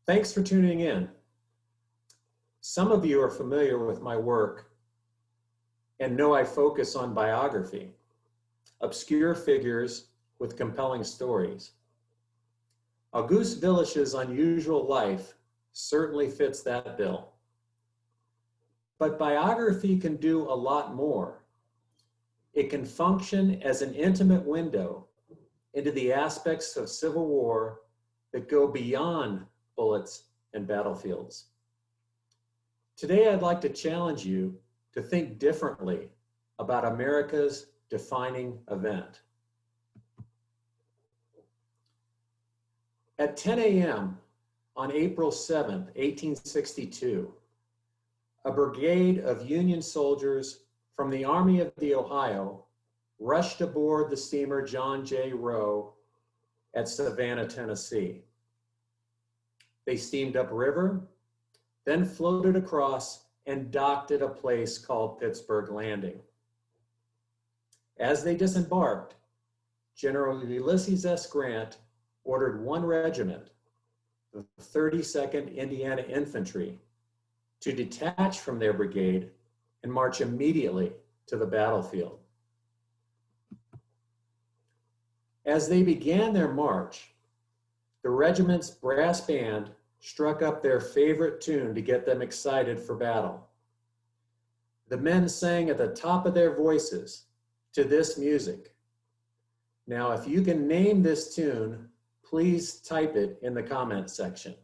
Thanks for tuning in. Some of you are familiar with my work and know I focus on biography, obscure figures with compelling stories. August Willich's unusual life certainly fits that bill. But biography can do a lot more. It can function as an intimate window into the aspects of Civil War that go beyond bullets and battlefields. Today, I'd like to challenge you to think differently about America's defining event. At 10 a.m. on April 7th, 1862, a brigade of Union soldiers from the Army of the Ohio rushed aboard the steamer John J. Roe at Savannah, Tennessee. They steamed upriver, then floated across and docked at a place called Pittsburgh Landing. As they disembarked, General Ulysses S. Grant ordered one regiment, the 32nd Indiana Infantry, to detach from their brigade and march immediately to the battlefield. As they began their march, the regiment's brass band struck up their favorite tune to get them excited for battle. The men sang at the top of their voices to this music. Now, if you can name this tune, please type it in the comment section.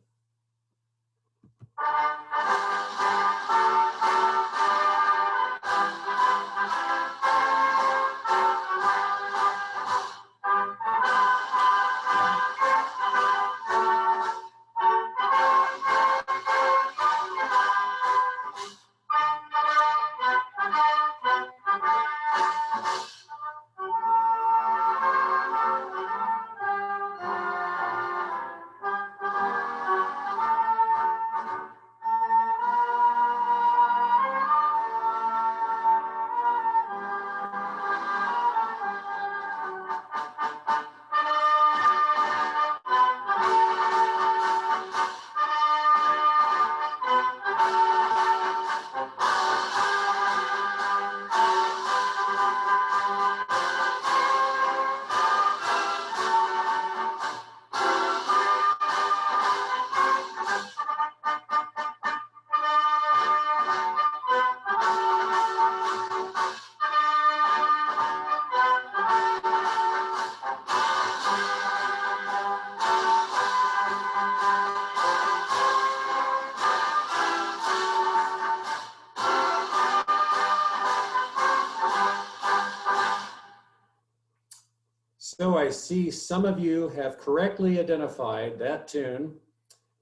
So I see some of you have correctly identified that tune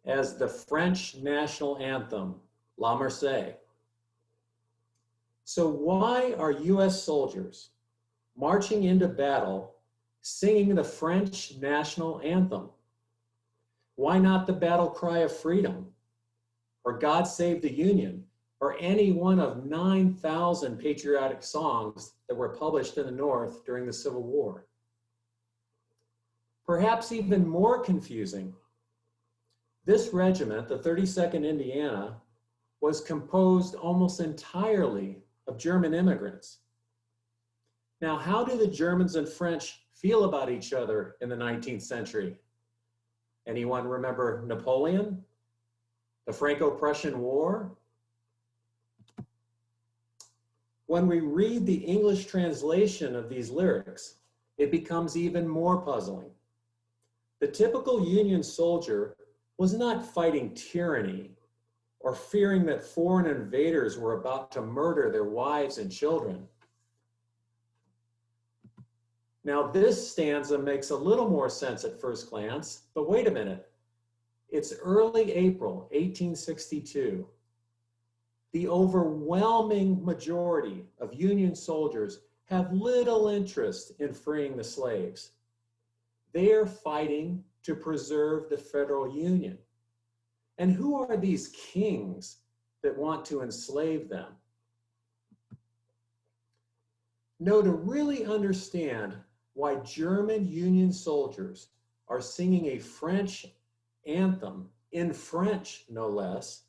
as the French national anthem, La Marseillaise. So why are US soldiers marching into battle singing the French national anthem? Why not the battle cry of freedom, or God Save the Union, or any one of 9,000 patriotic songs that were published in the North during the Civil War? Perhaps even more confusing, this regiment, the 32nd Indiana, was composed almost entirely of German immigrants. Now, how do the Germans and French feel about each other in the 19th century? Anyone remember Napoleon? The Franco-Prussian War? When we read the English translation of these lyrics, it becomes even more puzzling. The typical Union soldier was not fighting tyranny or fearing that foreign invaders were about to murder their wives and children. Now, this stanza makes a little more sense at first glance, but wait a minute. It's early April 1862. The overwhelming majority of Union soldiers have little interest in freeing the slaves. They're fighting to preserve the federal union. And who are these kings that want to enslave them? No, to really understand why German Union soldiers are singing a French anthem in French no less,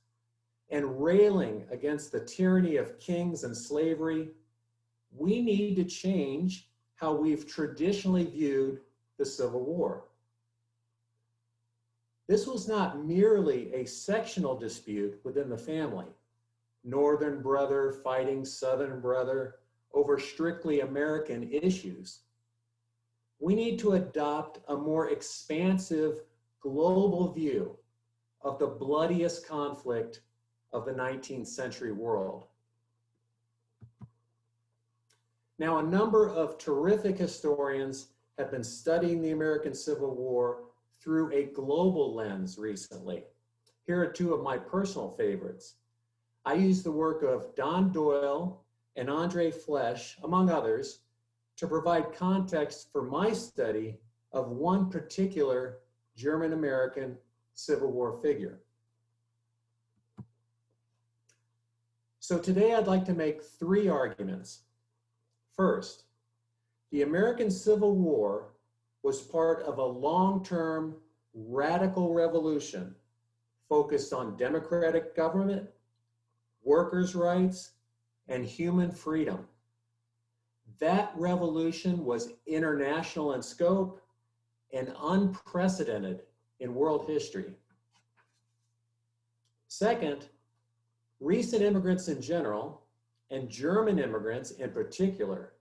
and railing against the tyranny of kings and slavery, we need to change how we've traditionally viewed the Civil War. This was not merely a sectional dispute within the family, Northern brother fighting Southern brother over strictly American issues. We need to adopt a more expansive global view of the bloodiest conflict of the 19th century world. Now, a number of terrific historians have been studying the American Civil War through a global lens recently. Here are two of my personal favorites. I use the work of Don Doyle and Andre Flesch, among others, to provide context for my study of one particular German-American Civil War figure. So today I'd like to make three arguments. First, the American Civil War was part of a long-term radical revolution focused on democratic government, workers' rights, and human freedom. That revolution was international in scope and unprecedented in world history. Second, recent immigrants in general, and German immigrants in particular,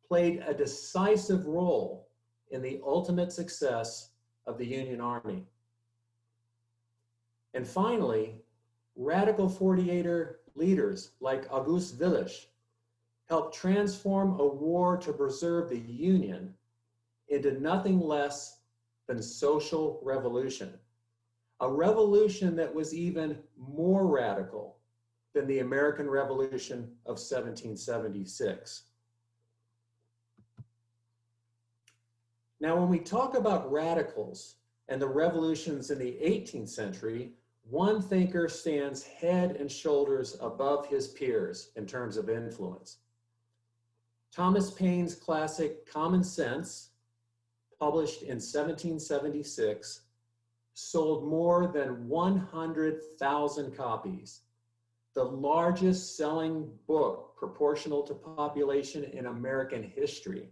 played a decisive role in the ultimate success of the Union Army. And finally, radical 48er leaders like August Willich helped transform a war to preserve the Union into nothing less than social revolution, a revolution that was even more radical than the American Revolution of 1776. Now, when we talk about radicals and the revolutions in the 18th century, one thinker stands head and shoulders above his peers in terms of influence. Thomas Paine's classic Common Sense, published in 1776, sold more than 100,000 copies, the largest selling book proportional to population in American history.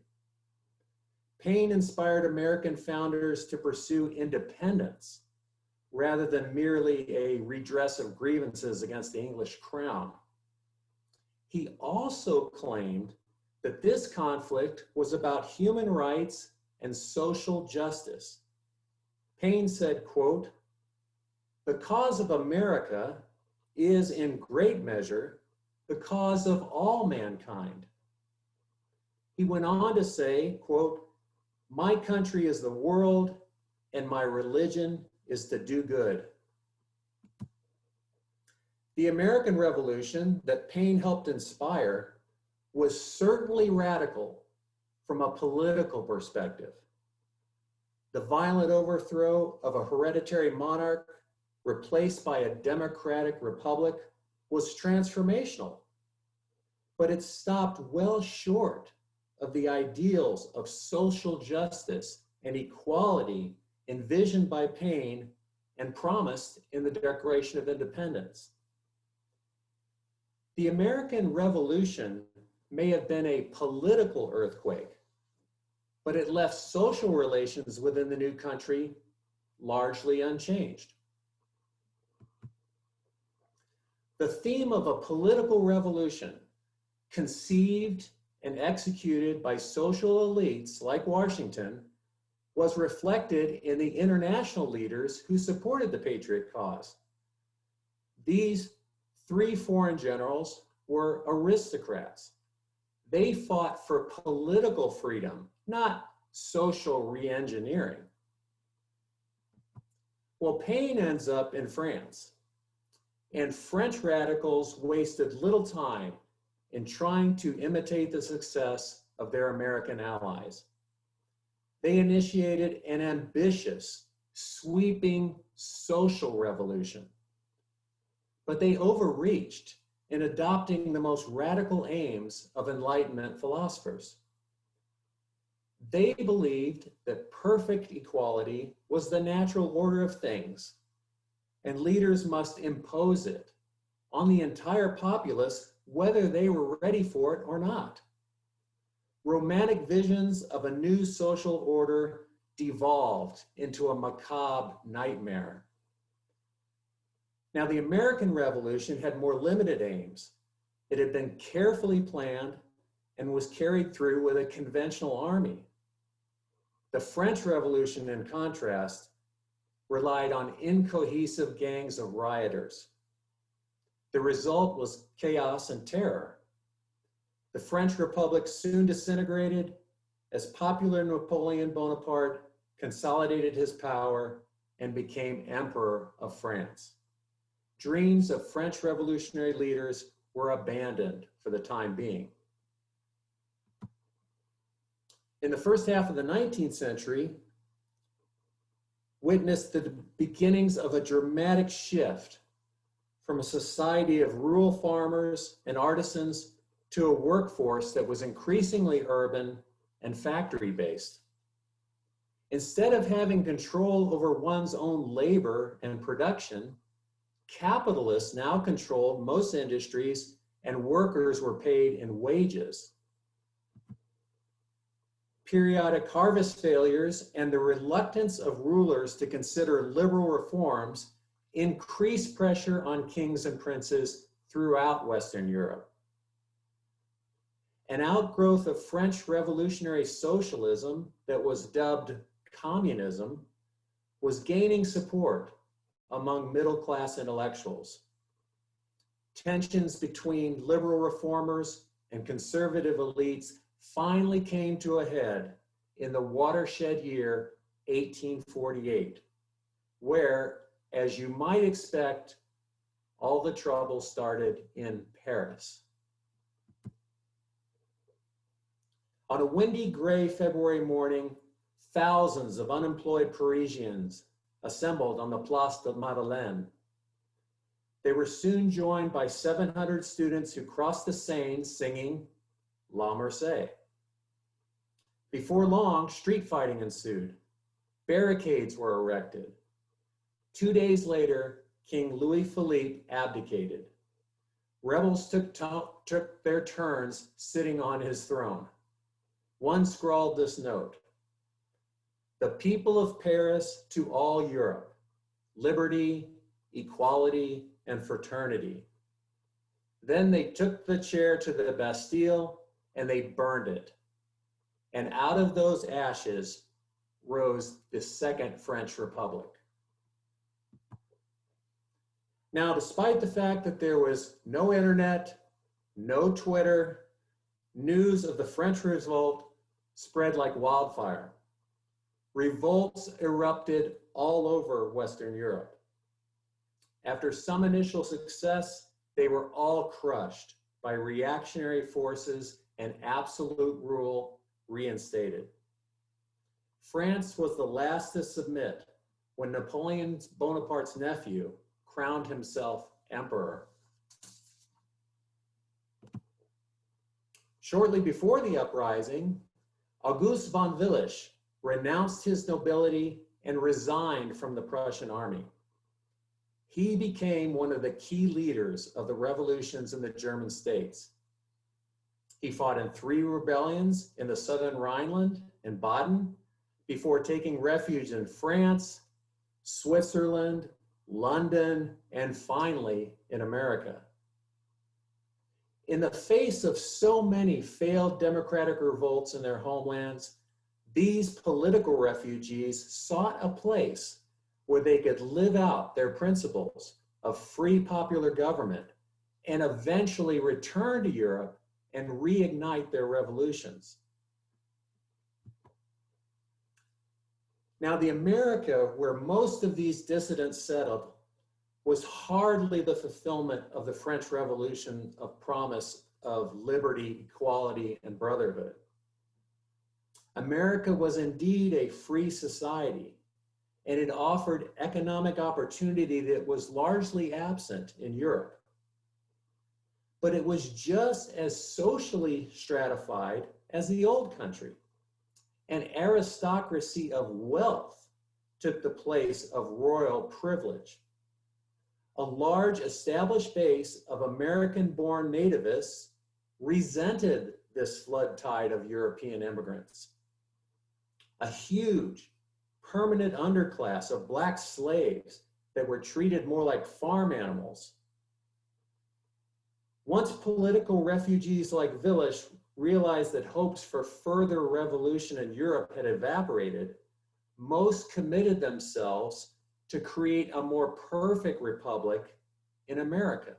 Paine inspired American founders to pursue independence rather than merely a redress of grievances against the English crown. He also claimed that this conflict was about human rights and social justice. Paine said, quote, "The cause of America is in great measure the cause of all mankind." He went on to say, quote, "My country is the world and my religion is to do good." The American Revolution that Paine helped inspire was certainly radical from a political perspective. The violent overthrow of a hereditary monarch replaced by a democratic republic was transformational, but it stopped well short of the ideals of social justice and equality envisioned by Paine and promised in the Declaration of Independence. The American Revolution may have been a political earthquake, but it left social relations within the new country largely unchanged. The theme of a political revolution conceived and executed by social elites like Washington was reflected in the international leaders who supported the Patriot cause. These three foreign generals were aristocrats. They fought for political freedom, not social re-engineering. Well, Paine ends up in France, and French radicals wasted little time in trying to imitate the success of their American allies. They initiated an ambitious, sweeping social revolution, but they overreached in adopting the most radical aims of Enlightenment philosophers. They believed that perfect equality was the natural order of things, and leaders must impose it on the entire populace, whether they were ready for it or not. Romantic visions of a new social order devolved into a macabre nightmare. Now, the American Revolution had more limited aims. It had been carefully planned and was carried through with a conventional army. The French Revolution, in contrast, relied on incohesive gangs of rioters. The result was chaos and terror. The French Republic soon disintegrated as popular Napoleon Bonaparte consolidated his power and became Emperor of France. Dreams of French revolutionary leaders were abandoned for the time being. In the first half of the 19th century, witnessed the beginnings of a dramatic shift from a society of rural farmers and artisans to a workforce that was increasingly urban and factory-based. Instead of having control over one's own labor and production, capitalists now controlled most industries and workers were paid in wages. Periodic harvest failures and the reluctance of rulers to consider liberal reforms increased pressure on kings and princes throughout Western Europe. An outgrowth of French revolutionary socialism that was dubbed communism was gaining support among middle-class intellectuals. Tensions between liberal reformers and conservative elites finally came to a head in the watershed year 1848, where, as you might expect, all the trouble started in Paris. On a windy, gray February morning, thousands of unemployed Parisians assembled on the Place de Madeleine. They were soon joined by 700 students who crossed the Seine singing La Marseillaise. Before long, street fighting ensued. Barricades were erected. 2 days later, King Louis Philippe abdicated. Rebels took their turns sitting on his throne. One scrawled this note: "The people of Paris to all Europe, liberty, equality, and fraternity." Then they took the chair to the Bastille and they burned it. And out of those ashes rose the Second French Republic. Now, despite the fact that there was no internet, no Twitter, news of the French revolt spread like wildfire. Revolts erupted all over Western Europe. After some initial success, they were all crushed by reactionary forces and absolute rule reinstated. France was the last to submit when Napoleon Bonaparte's nephew crowned himself emperor. Shortly before the uprising, August Willich renounced his nobility and resigned from the Prussian army. He became one of the key leaders of the revolutions in the German states. He fought in 3 rebellions in the southern Rhineland and Baden before taking refuge in France, Switzerland, London, and finally in America. In the face of so many failed democratic revolts in their homelands, these political refugees sought a place where they could live out their principles of free popular government and eventually return to Europe and reignite their revolutions. Now, the America where most of these dissidents settled was hardly the fulfillment of the French Revolution of promise of liberty, equality, and brotherhood. America was indeed a free society, and it offered economic opportunity that was largely absent in Europe. But it was just as socially stratified as the old country. An aristocracy of wealth took the place of royal privilege. a large established base of American-born nativists resented this flood tide of European immigrants. A huge permanent underclass of black slaves that were treated more like farm animals. Once political refugees like Willich realized that hopes for further revolution in Europe had evaporated, most committed themselves to create a more perfect republic in America.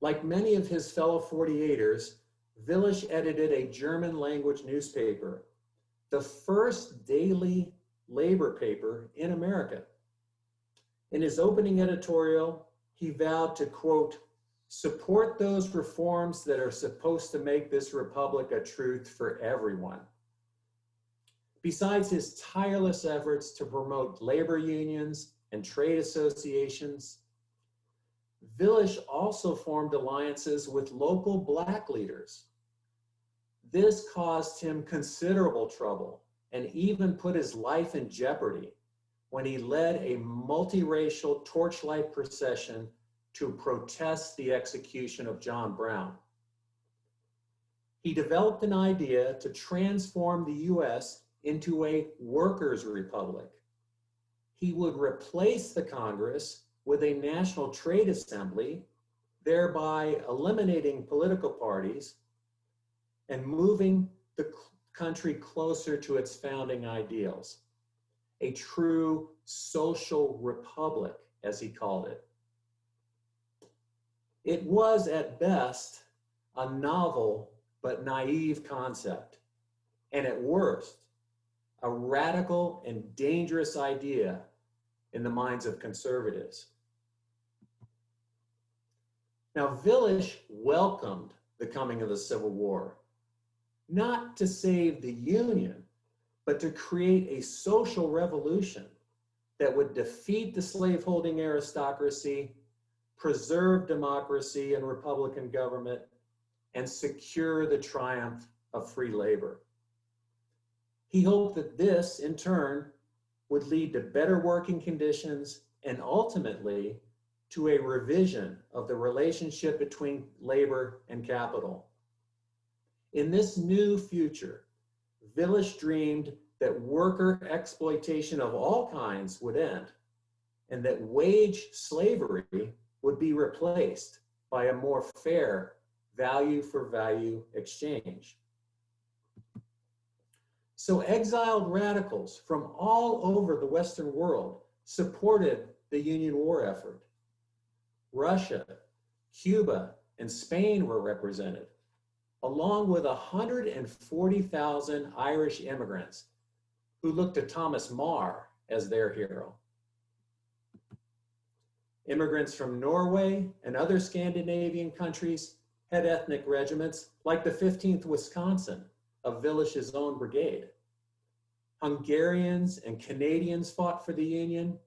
Like many of his fellow 48ers, Willich edited a German language newspaper, the first daily labor paper in America. In his opening editorial, he vowed to, quote, support those reforms that are supposed to make this republic a truth for everyone. Besides his tireless efforts to promote labor unions and trade associations, Willich also formed alliances with local black leaders. This caused him considerable trouble and even put his life in jeopardy when he led a multiracial torchlight procession to protest the execution of John Brown. He developed an idea to transform the US into a workers' republic. He would replace the Congress with a national trade assembly, thereby eliminating political parties and moving the country closer to its founding ideals. A true social republic, as he called it. It was at best a novel but naive concept, and at worst, a radical and dangerous idea in the minds of conservatives. Now, Willich welcomed the coming of the Civil War, not to save the Union, but to create a social revolution that would defeat the slaveholding aristocracy, preserve democracy and Republican government, and secure the triumph of free labor. He hoped that this, in turn, would lead to better working conditions and ultimately to a revision of the relationship between labor and capital. In this new future, Willich dreamed that worker exploitation of all kinds would end and that wage slavery would be replaced by a more fair value for value exchange. So exiled radicals from all over the Western world supported the Union war effort. Russia, Cuba, and Spain were represented, along with 140,000 Irish immigrants who looked to Thomas More as their hero. Immigrants from Norway and other Scandinavian countries had ethnic regiments like the 15th Wisconsin of Willich's own brigade. Hungarians and Canadians fought for the Union.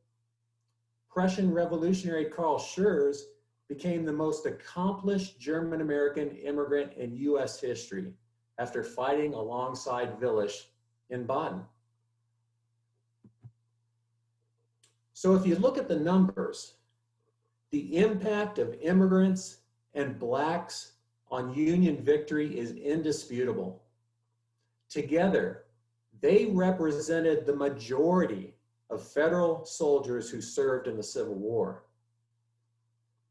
Prussian revolutionary Karl Schurz became the most accomplished German-American immigrant in US history after fighting alongside Willich in Baden. So if you look at the numbers, the impact of immigrants and Blacks on Union victory is indisputable. Together, they represented the majority of federal soldiers who served in the Civil War.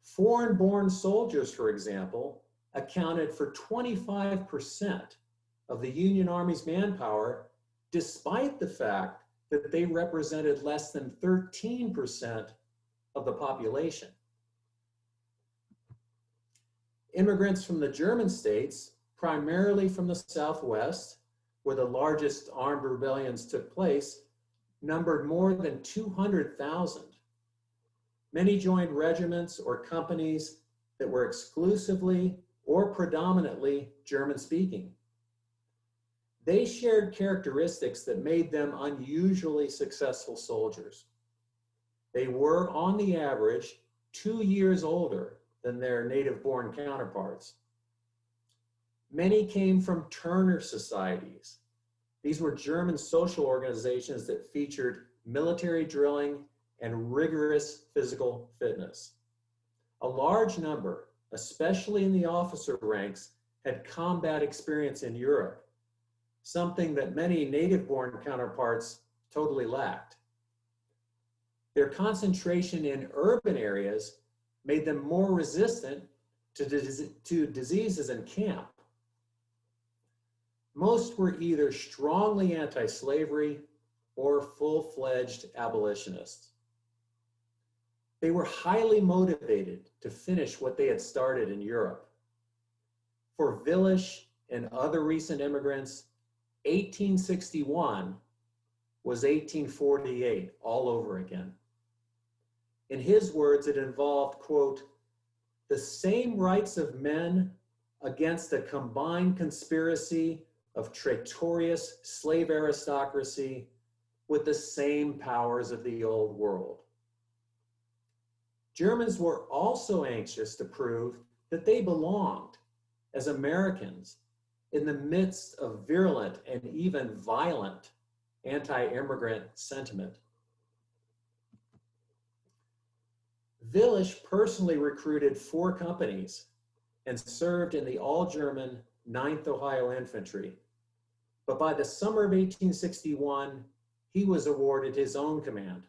Foreign-born soldiers, for example, accounted for 25% of the Union Army's manpower, despite the fact that they represented less than 13% of the population. Immigrants from the German states, primarily from the Southwest, where the largest armed rebellions took place, numbered more than 200,000. Many joined regiments or companies that were exclusively or predominantly German-speaking. They shared characteristics that made them unusually successful soldiers. They were, on the average, 2 years older than their native-born counterparts. Many came from Turner societies. These were German social organizations that featured military drilling and rigorous physical fitness. A large number, especially in the officer ranks, had combat experience in Europe, something that many native-born counterparts totally lacked. Their concentration in urban areas made them more resistant to diseases in camp. Most were either strongly anti-slavery or full-fledged abolitionists. They were highly motivated to finish what they had started in Europe. For Willich and other recent immigrants, 1861 was 1848 all over again. In his words, it involved, quote, the same rights of men against a combined conspiracy of traitorous slave aristocracy with the same powers of the old world. Germans were also anxious to prove that they belonged as Americans in the midst of virulent and even violent anti-immigrant sentiment. Willich personally recruited 4 companies and served in the all-German 9th Ohio Infantry. But by the summer of 1861, he was awarded his own command.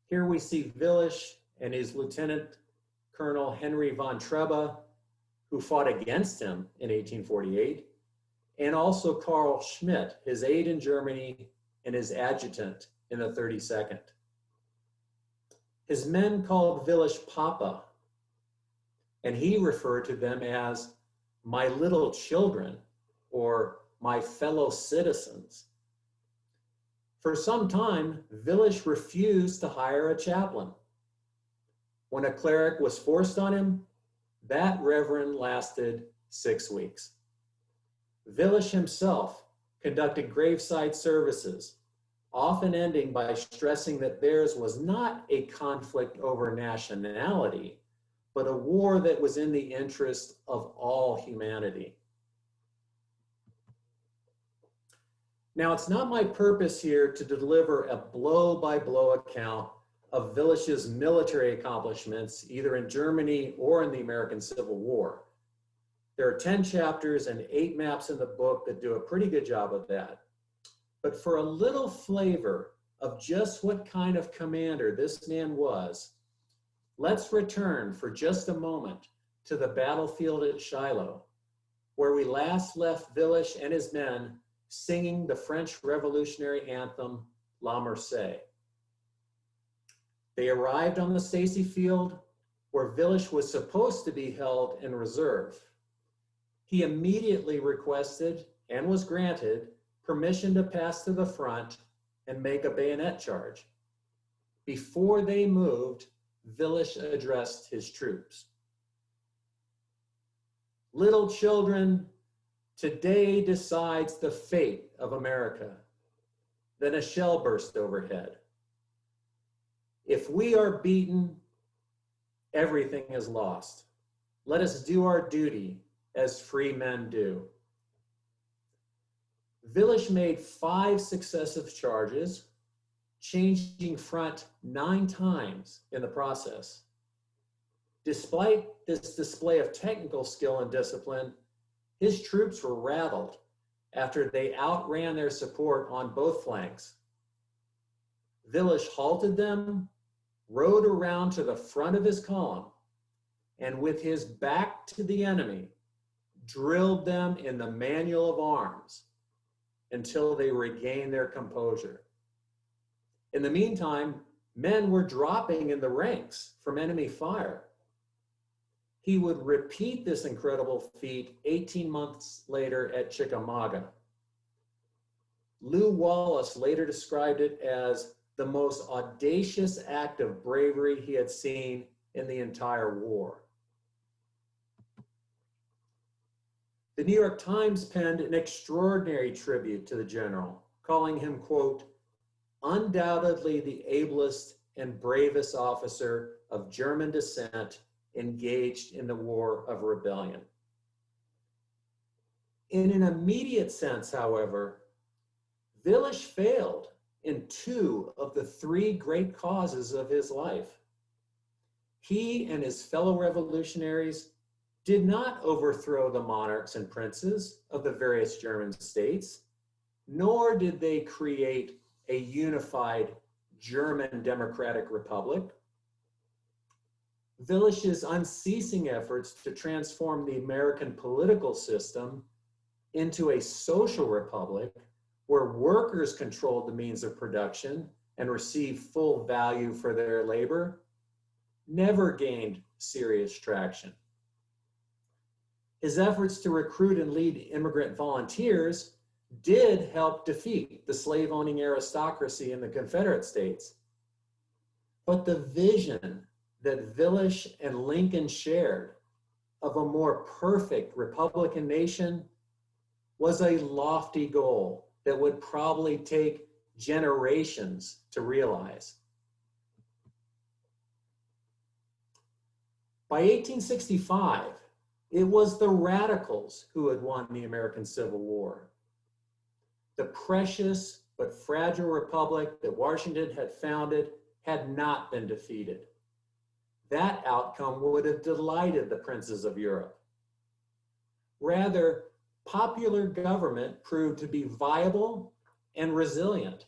Here we see Willich and his Lieutenant Colonel Henry von Treба, who fought against him in 1848, and also Carl Schmidt, his aide in Germany and his adjutant in the 32nd. His men called Willich Papa, and he referred to them as my little children or my fellow citizens. For some time, Willich refused to hire a chaplain. When a cleric was forced on him, that reverend lasted 6 weeks. Willich himself conducted graveside services, often ending by stressing that theirs was not a conflict over nationality, but a war that was in the interest of all humanity. Now, it's not my purpose here to deliver a blow-by-blow account of Willich's military accomplishments, either in Germany or in the American Civil War. There are 10 chapters and 8 maps in the book that do a pretty good job of that. But for a little flavor of just what kind of commander this man was, let's return for just a moment to the battlefield at Shiloh, where we last left Willich and his men singing the French Revolutionary anthem, La Marseillaise. They arrived on the Stacy Field, where Willich was supposed to be held in reserve. He immediately requested, and was granted, permission to pass to the front and make a bayonet charge. Before they moved, Willich addressed his troops. Little children, today decides the fate of America. Then a shell burst overhead. If we are beaten, everything is lost. Let us do our duty as free men do. Willich made 5 successive charges, changing front 9 times in the process. Despite this display of technical skill and discipline, his troops were rattled after they outran their support on both flanks. Willich halted them, rode around to the front of his column, and with his back to the enemy, drilled them in the manual of arms until they regained their composure. In the meantime, men were dropping in the ranks from enemy fire. He would repeat this incredible feat 18 months later at Chickamauga. Lew Wallace later described it as the most audacious act of bravery he had seen in the entire war. The New York Times penned an extraordinary tribute to the general, calling him, quote, undoubtedly the ablest and bravest officer of German descent engaged in the War of Rebellion. In an immediate sense, however, Willich failed in 2 of the 3 great causes of his life. He and his fellow revolutionaries did not overthrow the monarchs and princes of the various German states, nor did they create a unified German democratic republic. Willich's unceasing efforts to transform the American political system into a social republic where workers controlled the means of production and received full value for their labor never gained serious traction. His efforts to recruit and lead immigrant volunteers did help defeat the slave-owning aristocracy in the Confederate States. But the vision that Willich and Lincoln shared of a more perfect Republican nation was a lofty goal that would probably take generations to realize. By 1865, it was the radicals who had won the American Civil War. The precious but fragile republic that Washington had founded had not been defeated. That outcome would have delighted the princes of Europe. Rather, popular government proved to be viable and resilient.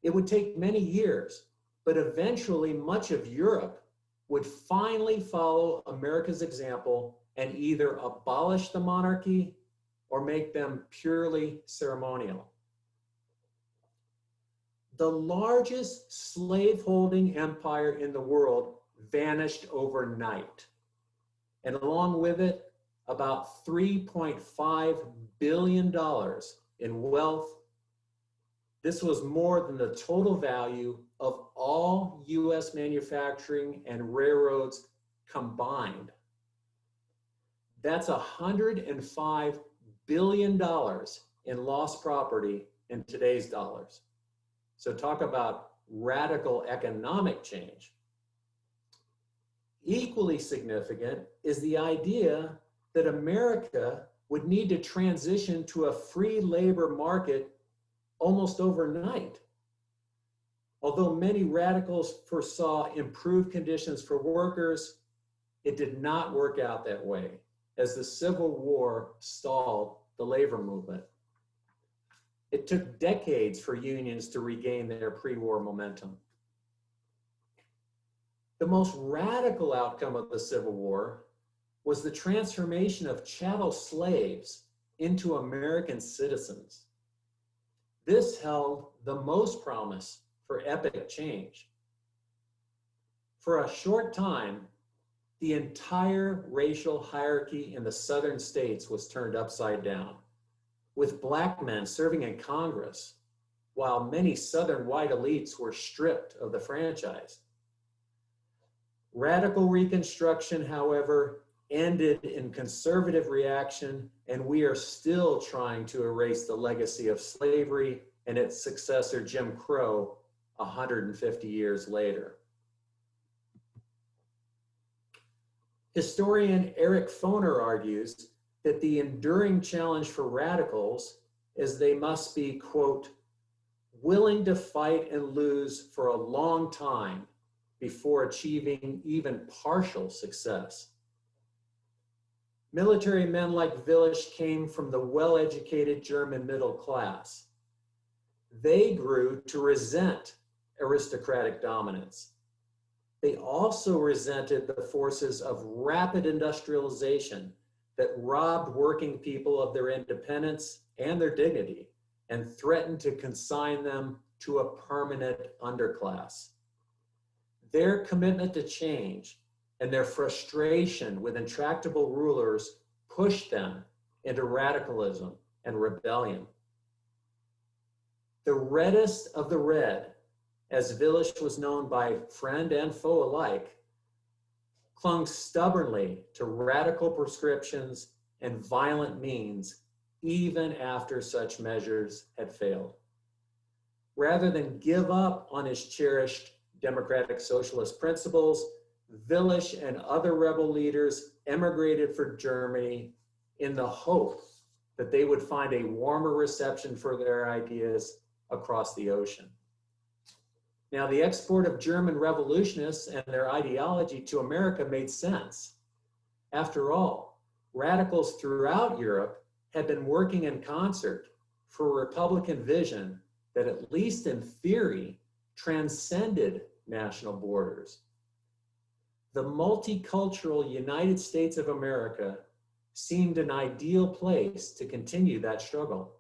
It would take many years, but eventually much of Europe would finally follow America's example and either abolish the monarchy or make them purely ceremonial. The largest slaveholding empire in the world vanished overnight, and along with it, about $3.5 billion in wealth. This was more than the total value of all US manufacturing and railroads combined. That's $105 billion in lost property in today's dollars. So talk about radical economic change. Equally significant is the idea that America would need to transition to a free labor market almost overnight. Although many radicals foresaw improved conditions for workers, it did not work out that way, as the Civil War stalled the labor movement. It took decades for unions to regain their pre-war momentum. The most radical outcome of the Civil War was the transformation of chattel slaves into American citizens. This held the most promise for epic change. For a short time, the entire racial hierarchy in the southern states was turned upside down, with Black men serving in Congress, while many southern white elites were stripped of the franchise. Radical Reconstruction, however, ended in conservative reaction, and we are still trying to erase the legacy of slavery and its successor, Jim Crow, 150 years later. Historian Eric Foner argues that the enduring challenge for radicals is they must be, quote, willing to fight and lose for a long time before achieving even partial success. Military men like Willich came from the well-educated German middle class. They grew to resent aristocratic dominance. They also resented the forces of rapid industrialization that robbed working people of their independence and their dignity and threatened to consign them to a permanent underclass. Their commitment to change and their frustration with intractable rulers pushed them into radicalism and rebellion. The reddest of the red, as Willich was known by friend and foe alike, clung stubbornly to radical prescriptions and violent means even after such measures had failed. Rather than give up on his cherished democratic socialist principles, Willich and other rebel leaders emigrated for Germany in the hope that they would find a warmer reception for their ideas, across the ocean. Now, the export of German revolutionists and their ideology to America made sense. After all, radicals throughout Europe had been working in concert for a Republican vision that, at least in theory, transcended national borders. The multicultural United States of America seemed an ideal place to continue that struggle.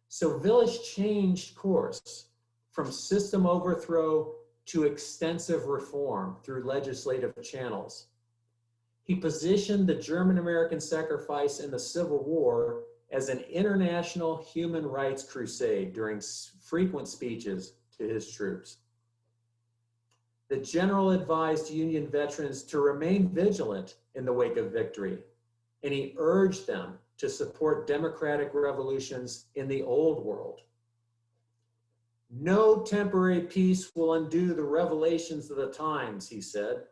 So Willich changed course from system overthrow to extensive reform through legislative channels. He positioned the German-American sacrifice in the Civil War as an international human rights crusade during frequent speeches to his troops. The general advised Union veterans to remain vigilant in the wake of victory, and he urged them to support democratic revolutions in the Old World. No temporary peace will undo the revelations of the times, he said.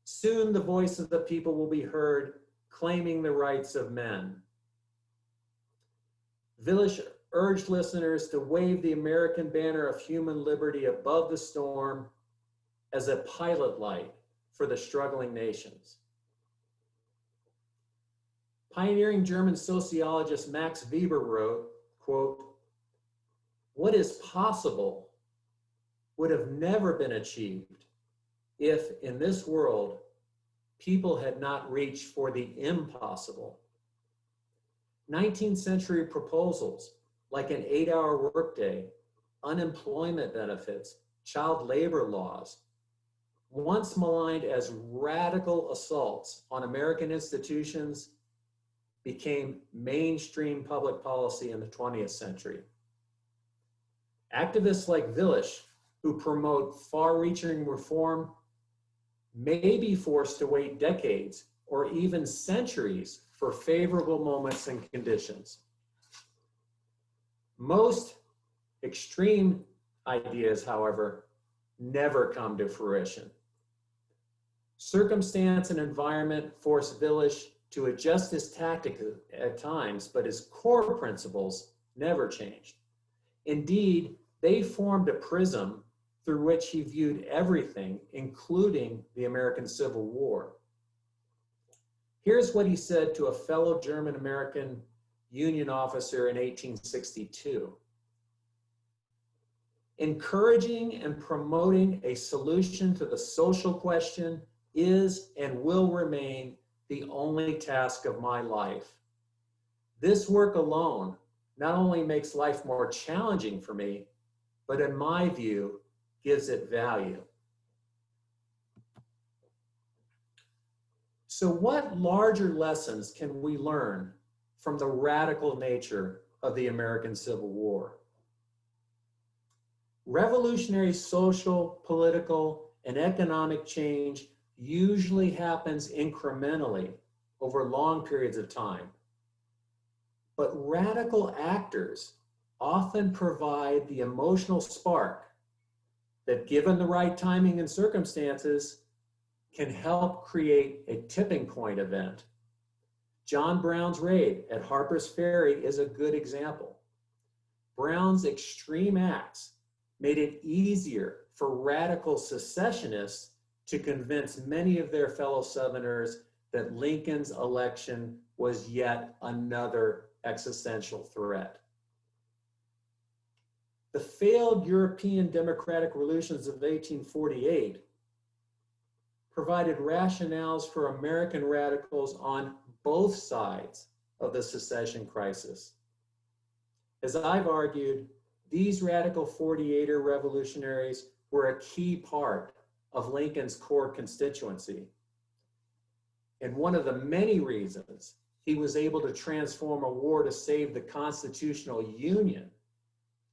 Soon the voice of the people will be heard, claiming the rights of men. Willich urged listeners to wave the American banner of human liberty above the storm as a pilot light for the struggling nations. Pioneering German sociologist Max Weber wrote, quote, "What is possible would have never been achieved if, in this world, people had not reached for the impossible. 19th century proposals like an 8-hour workday, unemployment benefits, child labor laws, once maligned as radical assaults on American institutions, became mainstream public policy in the 20th century. Activists like Willich, who promote far-reaching reform, may be forced to wait decades or even centuries for favorable moments and conditions. Most extreme ideas, however, never come to fruition. Circumstance and environment force Willich to adjust his tactics at times, but his core principles never changed. Indeed, they formed a prism through which he viewed everything, including the American Civil War. Here's what he said to a fellow German-American Union officer in 1862. "Encouraging and promoting a solution to the social question is and will remain the only task of my life. This work alone not only makes life more challenging for me, but in my view, gives it value." So what larger lessons can we learn from the radical nature of the American Civil War? Revolutionary social, political, and economic change usually happens incrementally over long periods of time. But radical actors often provide the emotional spark that, given the right timing and circumstances, can help create a tipping point event. John Brown's raid at Harper's Ferry is a good example. Brown's extreme acts made it easier for radical secessionists to convince many of their fellow Southerners that Lincoln's election was yet another existential threat. The failed European democratic revolutions of 1848 provided rationales for American radicals on both sides of the secession crisis. As I've argued, these radical 48er revolutionaries were a key part of Lincoln's core constituency. And one of the many reasons he was able to transform a war to save the constitutional union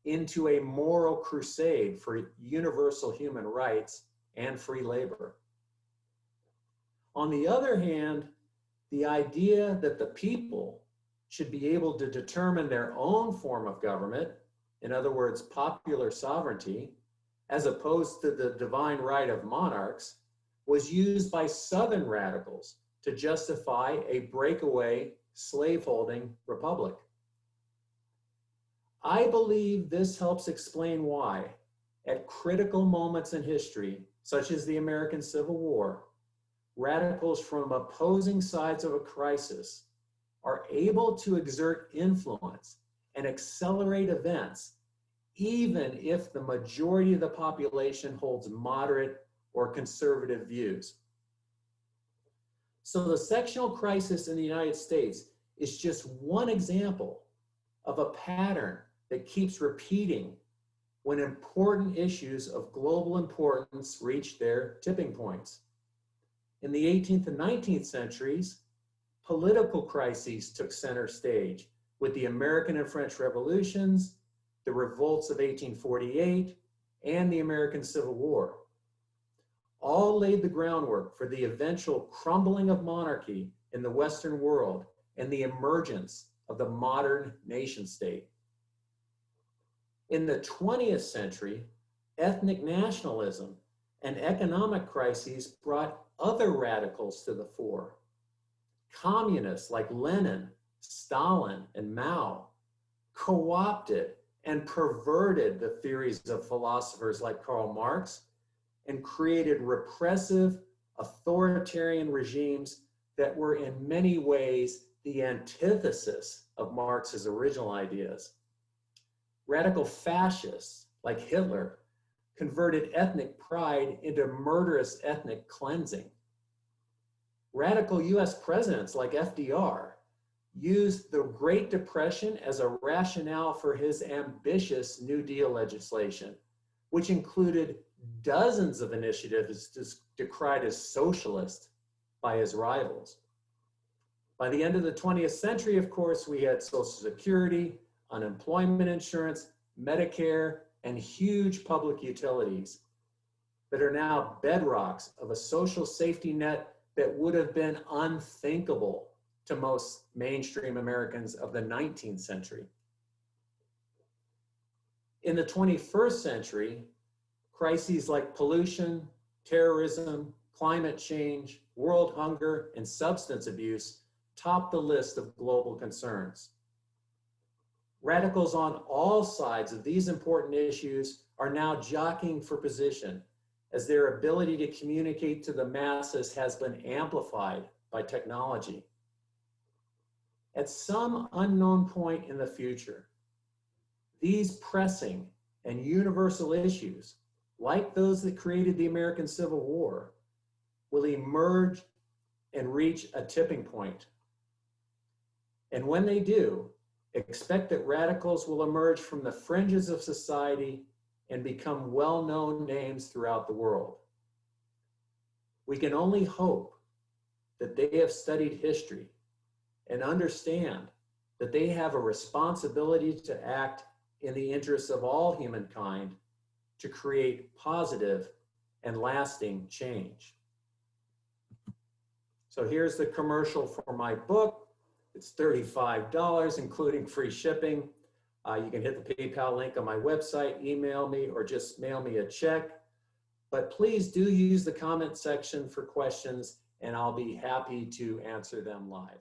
into a moral crusade for universal human rights and free labor. On the other hand, the idea that the people should be able to determine their own form of government, in other words, popular sovereignty, as opposed to the divine right of monarchs, was used by Southern radicals to justify a breakaway slaveholding republic. I believe this helps explain why, at critical moments in history, such as the American Civil War, radicals from opposing sides of a crisis are able to exert influence and accelerate events, even if the majority of the population holds moderate or conservative views. So the sectional crisis in the United States is just one example of a pattern that keeps repeating when important issues of global importance reach their tipping points. In the 18th and 19th centuries, political crises took center stage with the American and French revolutions, the revolts of 1848, and the American Civil War. All laid the groundwork for the eventual crumbling of monarchy in the Western world and the emergence of the modern nation state. In the 20th century, ethnic nationalism and economic crises brought other radicals to the fore. Communists like Lenin, Stalin, and Mao co-opted and perverted the theories of philosophers like Karl Marx and created repressive, authoritarian regimes that were in many ways the antithesis of Marx's original ideas. Radical fascists like Hitler converted ethnic pride into murderous ethnic cleansing. Radical US presidents like FDR used the Great Depression as a rationale for his ambitious New Deal legislation, which included dozens of initiatives decried as socialist by his rivals. By the end of the 20th century, of course, we had Social Security, unemployment insurance, Medicare, and huge public utilities that are now bedrocks of a social safety net that would have been unthinkable to most mainstream Americans of the 19th century. In the 21st century, crises like pollution, terrorism, climate change, world hunger, and substance abuse top the list of global concerns. Radicals on all sides of these important issues are now jockeying for position as their ability to communicate to the masses has been amplified by technology. At some unknown point in the future, these pressing and universal issues, like those that created the American Civil War, will emerge and reach a tipping point. And when they do, expect that radicals will emerge from the fringes of society and become well-known names throughout the world. We can only hope that they have studied history and understand that they have a responsibility to act in the interests of all humankind to create positive and lasting change. So here's the commercial for my book. It's $35, including free shipping. You can hit the PayPal link on my website, email me, or just mail me a check. But please do use the comment section for questions, and I'll be happy to answer them live.